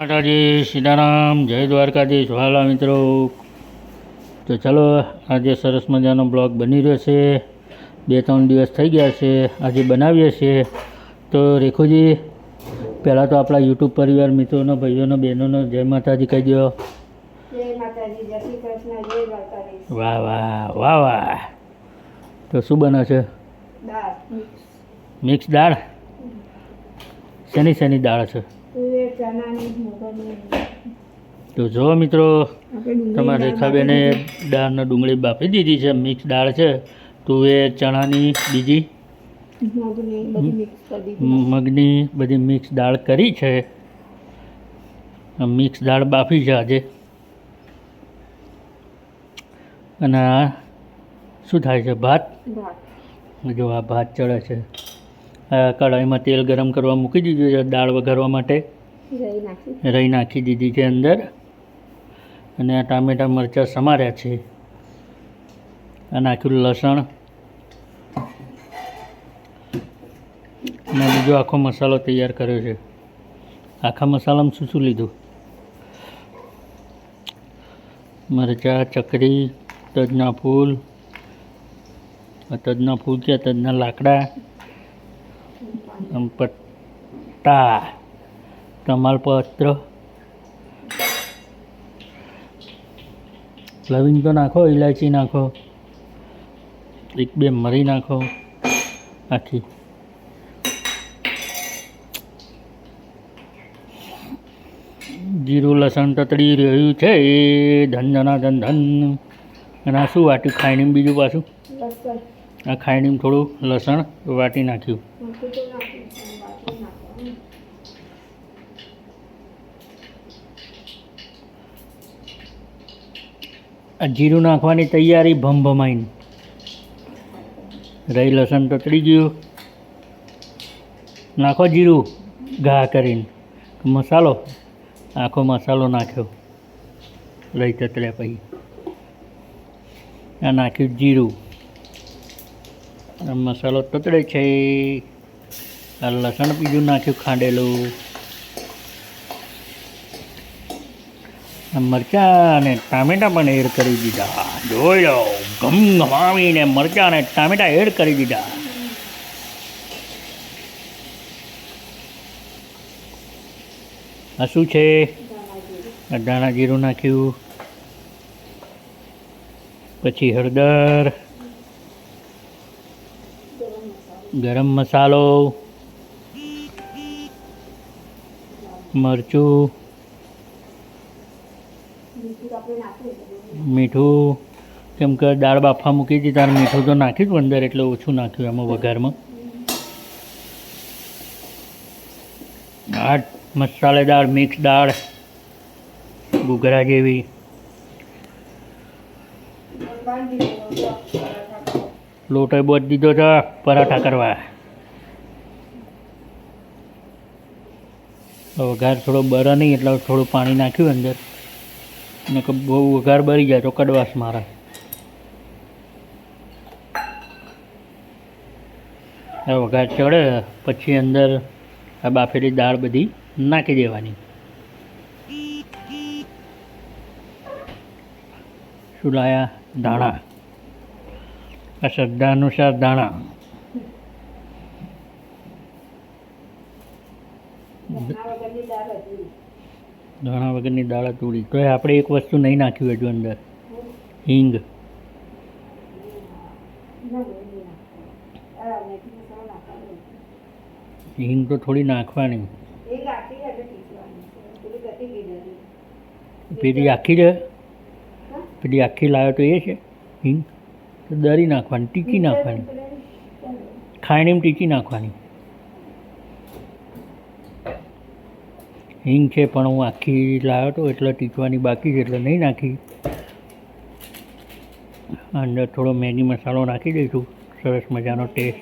માતાજી, સીતારામ, જય દ્વારકાધીશ. વાલા મિત્રો, તો ચાલો આજે સરસ મજાનો બ્લોગ બની રહ્યો છે. 2-3 દિવસ થઈ ગયા છે, આજે બનાવીએ છીએ. તો રેખુજી, પહેલાં તો આપણા યુટ્યુબ પરિવાર મિત્રોનો, ભાઈઓનો, બહેનોનો જય માતાજી કહી દો. જય માતાજી, જય શ્રી કૃષ્ણ, જય દ્વારકાધીશ. વાહ વાહ વાહ વાહ. તો શું બને છે? દાળ મિક્સ દાળ. શેની દાળ છે? તુવેર, ચણાની, મગની. તો જો મિત્રો, તમારા રેખાબેને દાળને ડુંગળી બાફી દીધી છે. મિક્સ દાળ છે, તુવેર, ચણાની, બીજી મગની બધી મિક્સ દાળ કરી છે. મિક્સ દાળ બાફી છે આજે. અને આ શું થાય છે? ભાત. જો આ ભાત ચડે છે. કઢાઈમાં તેલ ગરમ કરવા મૂકી દીધું છે દાળ વઘારવા માટે. રાઈ નાખી દીધી છે અંદર. અને આ ટામેટાં મરચાં સમાર્યા છે. આ નાખ્યું લસણ. અને બીજો આખો મસાલો તૈયાર કર્યો છે. આખા મસાલામાં શું શું લીધું? મરચાં, ચકરી, તજના ફૂલ. તજના ફૂલ કે તજના લાકડા, પત્તા, તમાલપત્ર, લવિંગ તો નાખો, ઇલાયચી નાખો, 1-2 મરી નાખો આખી. જીરું લસણ તતડી રહ્યું છે એ ધન. અને આ શું વાટ્યું? ખાયણીમાં બીજું પાછું આ ખાયણીમાં થોડું લસણ વાટી નાખ્યું. આ જીરું નાખવાની તૈયારી ભમભમાઈને. રહી લસણ તતડી ગયું, નાખો જીરું ઘા કરીને. મસાલો, આખો મસાલો નાખ્યો રહી તતડ્યા પછી. આ નાખ્યું જીરું. આ મસાલો તતડે છે. આ લસણ બીજું નાખ્યું ખાંડેલું. મરચાં અને ટામેટાં પણ એડ કરી દીધા. જોઈ લો, ઘમઘમાવીને મરચાં અને ટામેટાં એડ કરી દીધા. આ શું છે? ધાણા જીરું નાખ્યું. પછી હળદર, ગરમ મસાલો, મરચું, મીઠું. કેમ કે દાળ બાફવા મૂકી હતી ત્યારે મીઠું તો નાખ્યું અંદર, એટલે ઓછું નાખ્યું એમાં વઘારમાં. આ મસાલેદાર મિક્સ દાળ, ઘૂઘરા જેવી. લોટે બોધ દીધો છે પરાઠા કરવા. વઘાર થોડો બરે નહીં એટલે થોડું પાણી નાખ્યું અંદર. અને બહુ વઘાર બળી જાય તો કડવાશ મારે. આ વઘાર ચડે પછી અંદર આ બાફેલી દાળ બધી નાખી દેવાની. શું લાયા? ધાણા. આ શ્રદ્ધા અનુસાર ધાણા. ધાણા વગરની દાળ અધૂરી. તો આપણે એક વસ્તુ નહીં નાખ્યું હજુ અંદર, હિંગ. હિંગ તો થોડી નાખવાની. પેલી આખી છે, પેલી આખી લાવ્યો તો એ છે હિંગ. તો દરી નાખવાની, ટીકી નાખવાની, ખાયણીમાં ટીકી નાખવાની. હિંગ છે પણ હું આખી લાવ્યો હતો એટલે ટીકવાની બાકી છે એટલે નહીં નાખી. અંદર થોડો મેગી મસાલો નાખી દઈશું. સરસ મજાનો ટેસ્ટ.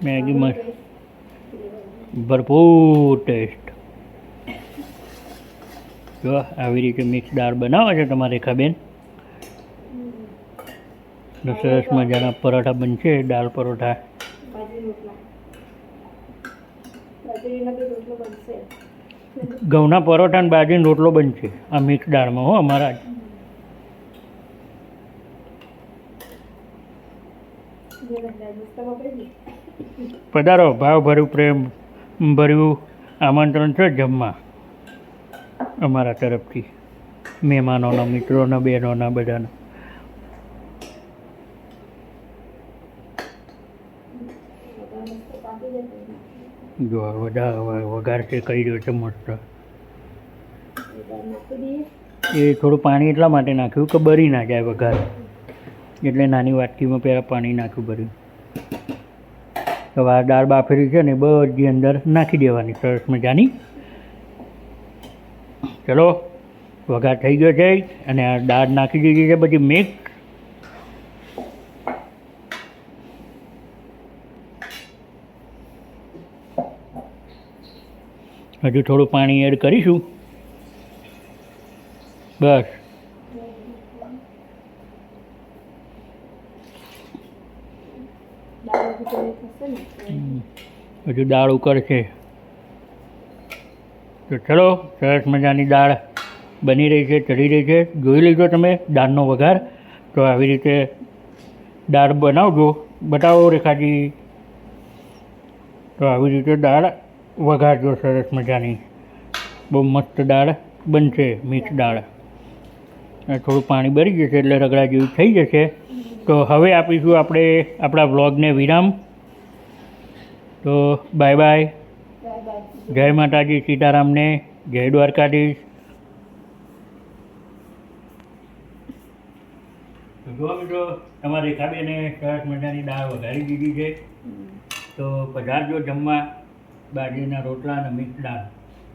મેગી ભરપૂર ટેસ્ટ. જો આવી રીતે મિક્સ દાળ બનાવે છે તમારે રેખાબેન. સરસ મજાના પરોઠા બનશે, દાળ પરોઠા. ઘઉંના પરોઠા અને બાજરીનો રોટલો બનશે આ મિક્સ દાળમાં હો અમારા જ. પધારો ભાવ ભર્યું પ્રેમ ભર્યું આમંત્રણ છે જમવા અમારા તરફથી મહેમાનોના મિત્રોના બહેનોના બધાના. જો બધા વઘાર છે કરી રહ્યો છે મસ્ત. એ થોડું પાણી એટલા માટે નાખ્યું કે બળી ના જાય વઘાર, એટલે નાની વાટકીમાં પહેલાં પાણી નાખ્યું ભર્યું. હવે આ દાળ બાફેલી છે ને બધી અંદર નાખી દેવાની સરસ મજાની. ચલો વઘાર થઈ ગયો છે અને આ દાળ નાખી દીધી છે બધી મિક્સ. હજુ થોડું પાણી એડ કરીશું બસ. હજુ દાળ ઉકળશે તો ચલો સરસ મજાની દાળ બની રહી છે, ચડી રહી છે. જોઈ લીધો તમે દાળનો વઘાર, તો આવી રીતે દાળ બનાવજો. બતાવો રેખાજી. તો આવી રીતે દાળ વઘારજો સરસ મજાની, બહુ મસ્ત દાળ બનશે મિક્સ દાળ. થોડું પાણી બળી જશે એટલે રગડા જેવી થઈ જશે. તો હવે આપીશું આપણે આપણા વ્લોગને વિરામ. તો બાય બાય. જય માતાજી, સીતારામને, જય દ્વારકાધીશ. તો જો મિત્રો તમારી રેખાબેને સરસ મજાની દાળ વઘારી દીધી છે. તો પધારજો જમવા બાજરીના રોટલા અને મિક્સ દાળ.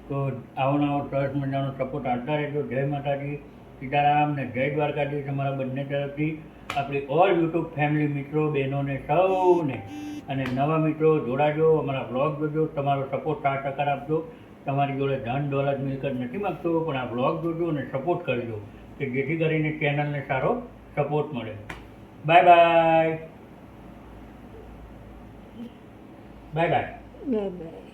તો આવો નવો સરસ મજાનો સપોર્ટ આપતા રહેજો. જય માતાજી, સીતારામ ને જય દ્વારકાધીશ. અમારા બંને તરફથી આપણી ઓલ યુટ્યુબ ફેમિલી મિત્રો બહેનોને સૌને, અને નવા મિત્રો જોડાજો, અમારા બ્લોગ જોજો, તમારો સપોર્ટ 100% આપજો. તમારી જોડે ધન દોલત મિલકત નથી માગતો, પણ આ બ્લોગ જોજો અને સપોર્ટ કરજો કે જેથી કરીને ચેનલને સારો સપોર્ટ મળે. Bye bye. Bye bye. Bye bye.